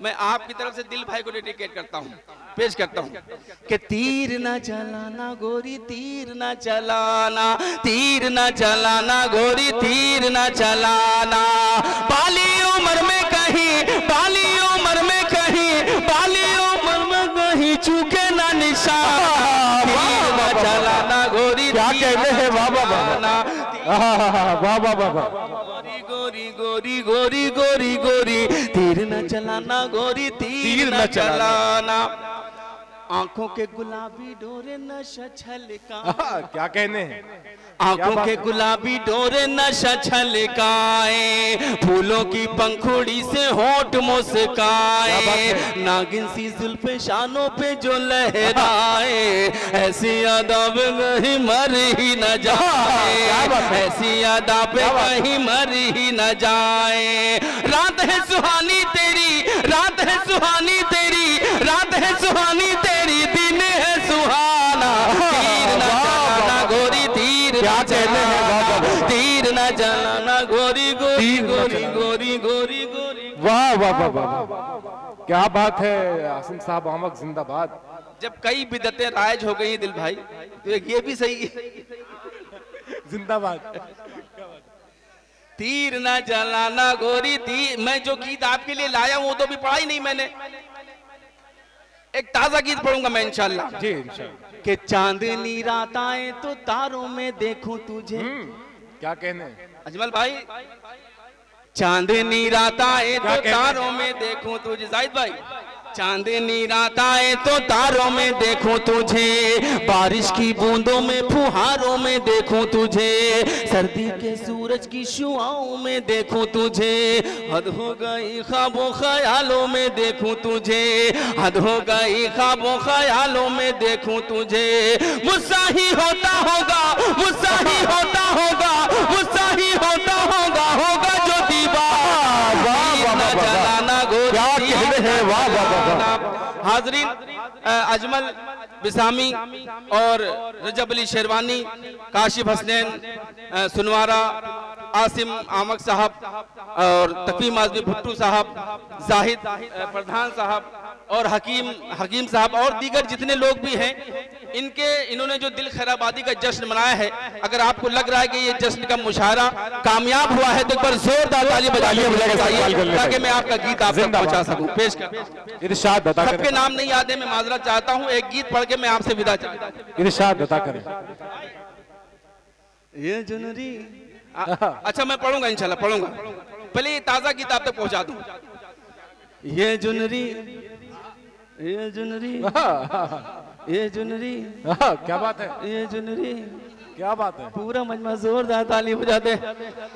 [SPEAKER 2] मैं आपकी तरफ से दिल भाई को डेडिकेट करता हूँ, पेश करता हूँ कि तीर न चलाना गोरी तीर न चलाना, तीर न चलाना गोरी तीर न चलाना, बाली उम्र में कहीं, बाली उम्र में कहीं, बाली उम्र में कहीं चूके ना निशान, तीर न चलाना गोरी
[SPEAKER 1] क्या कहते हैं बाबा बाबा बाबा
[SPEAKER 2] गोरी गोरी गोरी गोरी गोरी तीर न चलाना गोरी तीर न चलाना, आंखों के गुलाबी डोरे नशा छलका,
[SPEAKER 1] क्या कहने हैं,
[SPEAKER 2] आंखों के गुलाबी डोरे नशा छलकाए, फूलों की पंखुड़ी से होठ मुस्काए, नागिन सी जुल्फे शानों पे जो लहराए, ऐसी अदा पे कहीं मर ही न जाए, ऐसी अदा पे कहीं मर ही न जाए, रात है सुहानी तेरी, रात है सुहानी तेरी, रात है सुहानी तेरी, दिन है सुहाना, तीर न चलाना गोरी तीर न चलाना, तीर न चलाना गोरी गोरी गोरी गोरी गोरी गोरी।
[SPEAKER 1] वाह वाह वाह वाह, क्या बात है आसिम साहब, अहमद जिंदाबाद।
[SPEAKER 2] जब कई बिदतें राइज हो गई दिल भाई, तो एक ये भी सही है,
[SPEAKER 1] जिंदाबाद।
[SPEAKER 2] तीर न चलाना गोरी तीर। मैं जो गीत आपके लिए लाया हूं वो तो भी पढ़ा ही नहीं मैंने, एक ताजा गीत पढ़ूंगा मैं इंशाल्लाह।
[SPEAKER 1] जी इंशाल्लाह।
[SPEAKER 2] कि चांदनी रात आए तो तारों में देखूं तुझे,
[SPEAKER 1] क्या कहने
[SPEAKER 2] अजमल भाई, चांदनी रात आए तो तारों में देखूं तुझे, जाहिद भाई, चांदनी रात आए तो तारों में देखूं तुझे, बारिश की बूंदों में फुहारों में देखूं तुझे, सर्दी के सूरज की शुआओं में देखूं तुझे, हद हो गई ख्वाबों ख्यालों में देखूं तुझे, हद हो गई ख्वाबों ख्यालों में देखूं तुझे, मुझसा ही होता होगा, मुझसा ही होता होगा, मुझसा ही होता होगा, होगा जो दीवार, न चलाना गोरी है। वाह वाह वाह। हाजरीन, अजमल बिसामी और रजब अली शेरवानी, काशिफ हसनैन सुनवारा, आसिम आमक साहब और तकीम आजमी भुट्टू साहब, जाहिद प्रधान साहब और हकीम साहब और दीगर जितने लोग भी हैं, इन्होंने जो दिल खैराबादी का जश्न मनाया है, अगर आपको लग रहा है कि ये जश्न का मुशायरा कामयाब हुआ है तो एक बार जोरदार ताली बजाइए ताकि मैं आपका गीत आप तक पहुंचा सकूं। पेश कर
[SPEAKER 1] इरशाद बता,
[SPEAKER 2] सबके नाम नहीं याद है, मैं माजरत चाहता हूं, एक गीत पढ़ के मैं आपसे विदा चाहता हूं।
[SPEAKER 1] इरशाद बता करें।
[SPEAKER 2] ये जुनरी, अच्छा मैं पढ़ूंगा इंशाल्लाह, पढ़ूंगा, पहले ये ताजा गीत आप तक पहुंचा दूं। ये जुनरी, ये जुनरी, ये जुनरी,
[SPEAKER 1] क्या बात है,
[SPEAKER 2] ये जुनरी,
[SPEAKER 1] क्या बात है,
[SPEAKER 2] पूरा मजमा जोरदार ताली बजाते।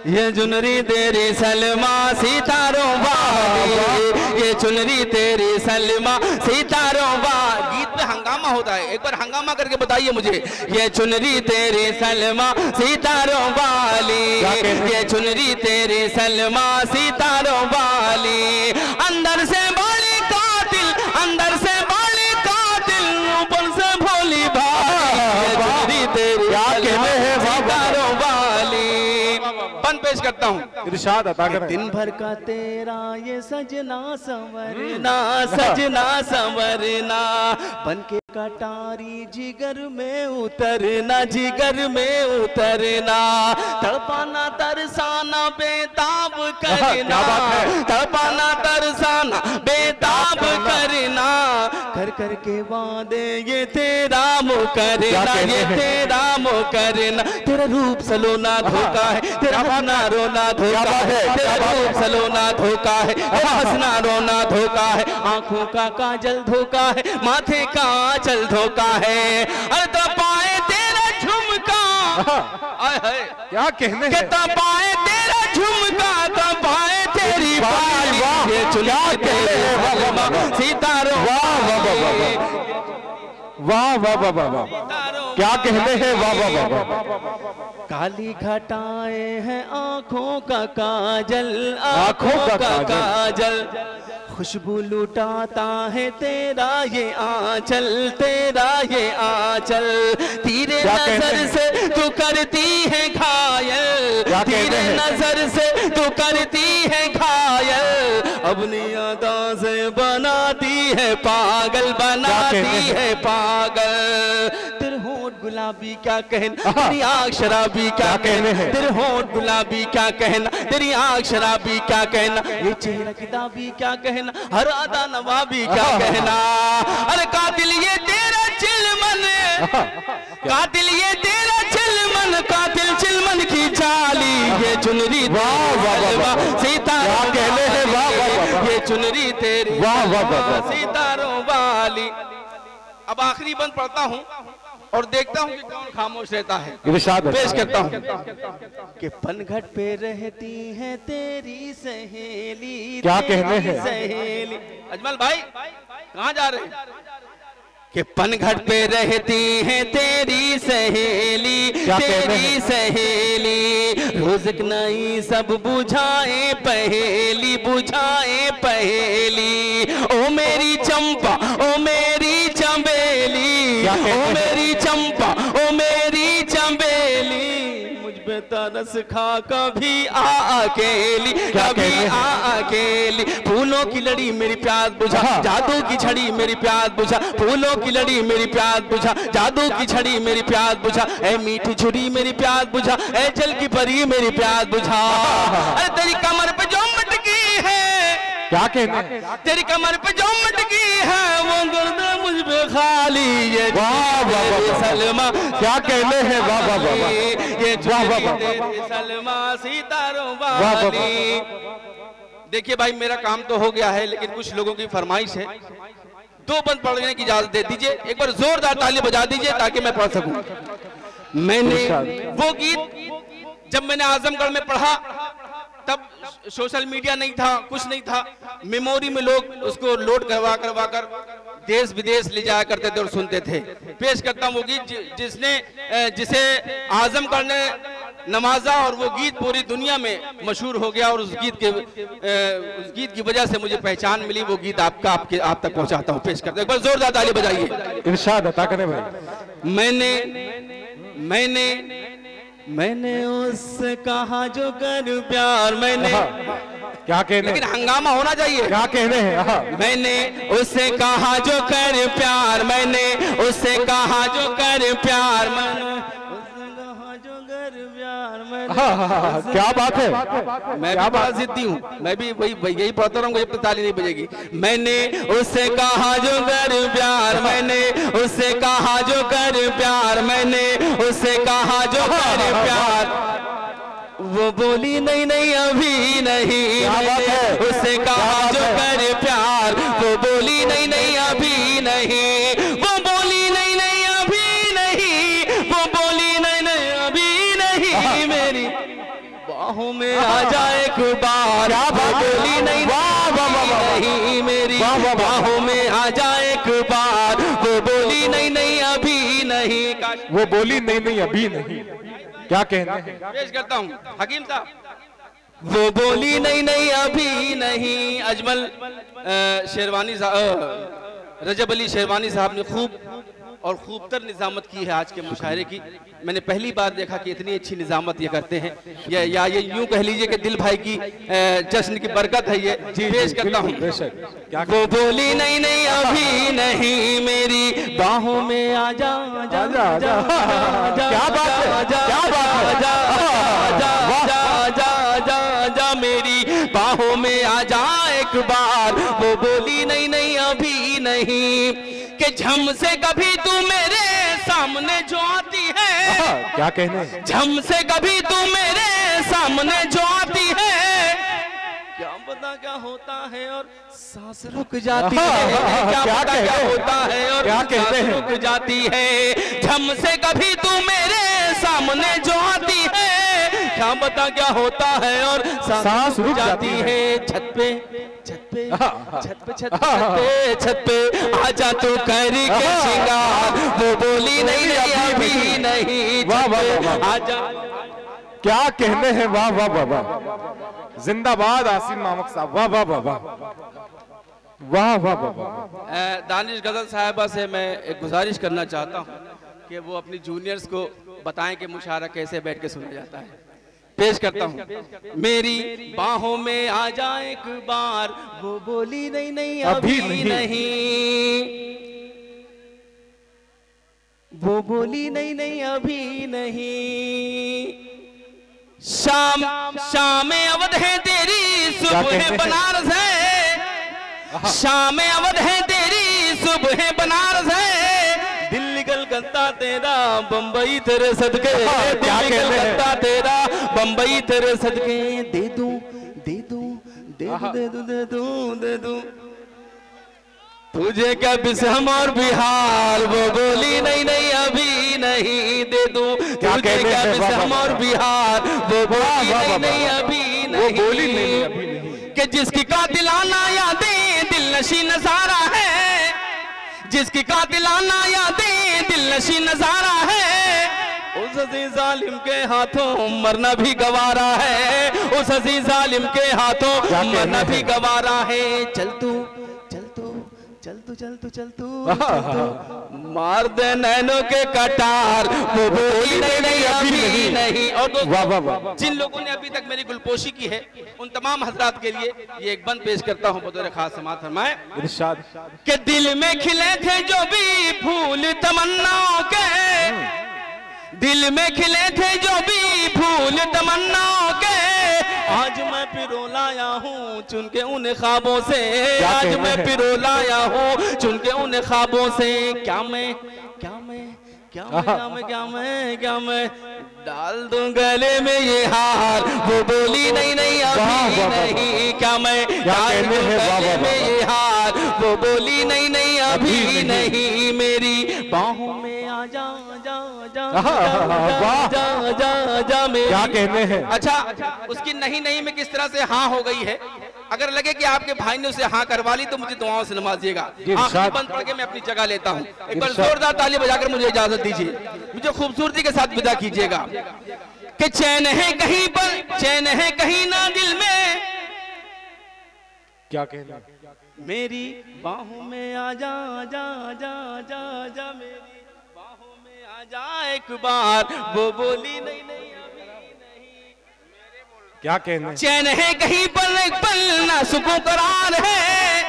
[SPEAKER 2] ये जुनरी तेरी सलमा सितारों वाली, ये चुनरी तेरी सलमा सितारों वाली। गीत में हंगामा होता है, एक बार हंगामा करके बताइए मुझे। ये चुनरी तेरी सलमा सितारों वाली, ये चुनरी तेरी सलमा सितारों वाली, अंदर से बड़ी कातिल, अंदर से बड़ी कातिल, ऊपर से भोली भाई, ये चुनरी तेरी सितारों वाली। बंद पेश करता हूँ,
[SPEAKER 1] इरशाद अता करें।
[SPEAKER 2] दिन भर का तेरा ये सजना संवरना, सजना संवरना, बन के कटारी जिगर में उतरना, जिगर में उतरना, तड़पाना तरसाना बेताब करना, तड़पाना तरसाना बेताब करना, कर कर के वादे ये तेरा मुकरना, ये तेरा मुकरना, तेरा रूप सलोना धोखा है, तेरा हंसना रोना धोखा है, तेरा रूप सलोना धोखा है, तेरा हंसना रोना धोखा है, आंखों का काजल धोखा है, माथे का आंचल धोखा है, अरे तपाए तेरा झुमका,
[SPEAKER 1] क्या कहने हैं,
[SPEAKER 2] तपाए तेरा झुमका, तपाए तेरी बाली, ये चुनरी तेरे सितारों,
[SPEAKER 1] वाह वाह वाह वाह वाह, क्या कहने हैं, वाह वाह वाह।
[SPEAKER 2] काली घटाए हैं आंखों का काजल, आंखों का काजल, खुशबू लुटाता है तेरा ये आंचल, तेरा ये आंचल, तेरे नजर से तू करती है घायल, तेरे नजर से तू करती है घायल, अपनी अदा से बनाती है पागल, बनाती है पागल। तेरे होंठ गुलाबी क्या कहना, तेरी आँख शराबी क्या कहना, तेरे होंठ गुलाबी क्या कहना, तेरी आँख शराबी क्या कहना, ये चेहरा किताबी क्या कहना, हर अदा नवाबी क्या कहना। अरे कातिल ये तेरा चिलमन, कातिल ये तेरा चिलमन, कातिल चिलमन की चाली, ये चुनरी सितारों कहने हैं, वाह ये चुनरी तेरी सितारों वाली। अब आखिरी बंद पढ़ता हूँ और देखता हूँ कि कौन खामोश रहता है। पेश करता हूँ कि पनघट पे रहती है तेरी सहेली,
[SPEAKER 1] क्या कहने हैं
[SPEAKER 2] सहेली। अजमल भाई कहाँ जा रहे हैं? कि पनघट पे रहती है तेरी सहेली, तेरी सहेली, रोज़ नई सब बुझाए पहेली, बुझाए पहेली। ओ मेरी चंपा, ओ मेरी चंबेली, ओ मेरी चंपा, ओ मेरी चंबेली, मुझ पे तरस खा कभी आ अकेली, कभी आ अकेली। फूलों की लड़ी मेरी प्यास बुझा, जादू की छड़ी मेरी प्यास बुझा, फूलों की लड़ी मेरी प्यास बुझा, जादू की छड़ी मेरी प्यास बुझा, ए मीठी छुरी मेरी प्यास बुझा, ए जल की परी मेरी प्यास बुझा। अरे तेरी कमर पे जो मटकी है,
[SPEAKER 1] क्या कहने,
[SPEAKER 2] तेरी कमर पे जो मटकी है वो गर्द मुझ पे खाली, ये
[SPEAKER 1] वाह वाह
[SPEAKER 2] सलमा
[SPEAKER 1] क्या कहने हैं, वाह वाह वाह,
[SPEAKER 2] ये सलमा सितारों वाली। देखिए भाई मेरा काम तो हो गया है, लेकिन कुछ लोगों की फरमाइश है, 2 बंद पढ़ने की इजाजत दे दीजिए। एक बार जोरदार ताली बजा दीजिए ताकि मैं पढ़ सकूं। मैंने वो गीत जब मैंने आजमगढ़ में पढ़ा तब सोशल मीडिया नहीं था, कुछ नहीं था, मेमोरी में लोग उसको लोड करवा करवा कर देश विदेश ले जाया करते थे और सुनते थे। पेश करता हूँ वो गीत जिसे आजमगढ़ ने नवाजा और वो गीत पूरी दुनिया में मशहूर हो गया और उस गीत की वजह से मुझे पहचान मिली। वो गीत आप तक पहुंचाता हूँ, पेश करता हूँ। एक बार जोरदार ताली बजाइए।
[SPEAKER 1] इरशाद अता करें भाई।
[SPEAKER 2] मैंने उससे कहा जो कर प्यार, मैंने
[SPEAKER 1] क्या कहने,
[SPEAKER 2] लेकिन हंगामा होना चाहिए।
[SPEAKER 1] क्या कहने हैं,
[SPEAKER 2] मैंने उससे कहा जो कर प्यार, मैंने उससे कहा जो कर प्यार, मैंने
[SPEAKER 1] क्या बात है,
[SPEAKER 2] मैं भी बड़ा जिद्दी हूँ, मैं भी वही यही पढ़ता रहूंगा जब तक ताली नहीं बजेगी। मैंने उससे कहा जो कर प्यार, मैंने उससे कहा जो कर प्यार, मैंने उससे कहा जो कर प्यार, वो बोली नहीं नहीं अभी नहीं, उससे कहा जो कर प्यार, वो बोली नहीं नहीं अभी नहीं, वो बोली नहीं नहीं अभी नहीं, वो बोली नहीं नहीं अभी नहीं, मेरी बाहों में आ जाए एक बार, वो बोली नहीं नहीं, मेरी बाहों में आ जाए एक बार, वो बोली नहीं नहीं अभी नहीं,
[SPEAKER 1] वो बोली नहीं नहीं अभी नहीं। क्या कहना है,
[SPEAKER 2] पेश करता हूँ हकीम साहब। वो बोली नहीं नहीं अभी नहीं। अजमल शेरवानी साहब, रजब अली शेरवानी साहब ने खूबतर निजामत की है आज के मुशायरे की। मैंने पहली बार देखा कि इतनी अच्छी निजामत ये करते हैं, या ये यूं कह लीजिए कि दिल भाई की जश्न की बरकत है ये। पेश करता हूँ। वो बोली नहीं नहीं अभी नहीं, मेरी बाहों में आ जा, क्या बात है, क्या बात है, जा मेरी बाहों में आ जा एक बार। वो बोली नहीं नहीं अभी नहीं, कि झम से कभी तू मेरे सामने जो आती है,
[SPEAKER 1] क्या कहने,
[SPEAKER 2] झम से कभी तू मेरे सामने जो आती है, क्या पता क्या होता है और सांस रुक जाती है, क्या पता क्या होता है और सांस रुक जाती है। झम से कभी तू मेरे सामने जो आती है, क्या पता क्या होता है और सांस रुक जाती है। छत पे छत पे आजा तू करके श्रृंगार, वो बोली नहीं नहीं अभी नहीं,
[SPEAKER 1] वाह वाह
[SPEAKER 2] आजा।
[SPEAKER 1] क्या कहने हैं, वाह वाह वाह वाह, जिंदाबाद आसिम मामक साहब, वाह वाह वाह वाह वाह वाह वाह।
[SPEAKER 2] दानिश गजल साहिबा से मैं एक गुजारिश करना चाहता हूँ कि वो अपनी जूनियर्स को बताएं कि मुशायरा कैसे बैठ के सुना जाता है। पेश करता हूँ। मेरी बाहों में आ जा एक बार, वो बोली नहीं नहीं अभी नहीं, वो बोली नहीं नहीं अभी नहीं। शाम शाम अवध है तेरी, सुबह है बनारस है। शाम अवध है तेरी, सुबह है बनारस है। दिल्ली कलकत्ता तेरा, बम्बई तेरे सदके। दिल्ली कलकत्ता तेरा, बम्बई तेरे सदके। दे दूं दे दूं दे दूं दे दूं दे दूं दे दूं तुझे क्या बिसम और बिहार, वो बोली नहीं नहीं अभी नहीं। दे दूं तुझे क्या बिसम और बिहार, वो बोली नहीं नहीं अभी नहीं। कि जिसकी कातिलाना यादें दिल नशी नजारा है, जिसकी कातिलाना यादें दिल नशी नजारा है। उस अजीज जालिम के हाथों मरना भी गवारा है, उस अजीज जालिम के हाथों मरना भी गवारा है। चल तू चल तू चल तू चल तू चल तू मार दे नैनों के कटार, वो बोली नहीं अभी नहीं। और दोस्तों, जिन लोगों ने अभी तक मेरी गुलपोशी की है, उन तमाम हजरात के लिए ये एक बंद पेश करता हूँ बतौर खास समात फरमाए। इरशाद के दिल में खिले थे जो भी फूल तमन्नाओं के, दिल में खिले थे जो भी फूल तमन्नाओं के। आज मैं पिरो लाया हूँ चुन के उन ख्वाबों से, आज मैं पिरो लाया हूँ चुन के उन ख्वाबों से। क्या मैं क्या मैं क्या मैं क्या मैं क्या मैं क्या मैं डाल दूं गले में ये हार, वो बोली नहीं नहीं अभी नहीं। क्या मैं डाल दूं गले में ये हार, वो बोली नहीं नहीं अभी नहीं। मेरी बाहों में आ जा जा जा जा जा जा मेरी। क्या कहने हैं। अच्छा, उसकी नहीं नहीं में किस तरह से हाँ हो गई है। अगर लगे कि आपके भाई ने उसे हाँ करवा ली तो मुझे दुआओं से नवाजिएगा। आखिरी बंद पढ़ के मैं अपनी जगह लेता हूँ। एक बार जोरदार ताली बजाकर मुझे इजाजत दीजिए, मुझे खूबसूरती के साथ विदा कीजिएगा। कि चैन है कहीं पर, चैन है कहीं ना दिल में।
[SPEAKER 1] क्या कहना।
[SPEAKER 2] मेरी बाहों में आ जा जा जा जा जा, मेरी बाहों में आ जा एक बार, वो बोली नहीं नहीं।
[SPEAKER 1] क्या कहना।
[SPEAKER 2] चैन है कहीं पर एक पल ना सुकून करार है,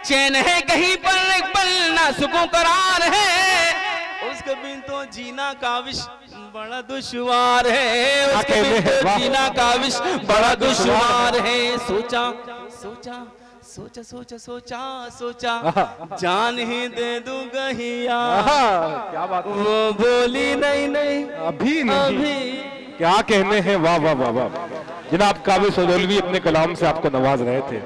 [SPEAKER 2] चैन है कहीं पर एक पल ना सुकून करार है। उसके बिन तो जीना का विश बड़ा दुश्वार है, उसके बिन तो जीना का विश बड़ा दुश्वार है। सोचा सोचा सोचा सोचा सोचा सोचा जान ही दे दूं गहिया,
[SPEAKER 1] क्या बात।
[SPEAKER 2] वो बोली नहीं नहीं
[SPEAKER 1] अभी नहीं अभी। क्या कहने हैं। वाह वाह वाह वाह। जनाब काबिल सदौलवी अपने कलाम से आपको नवाज रहे थे।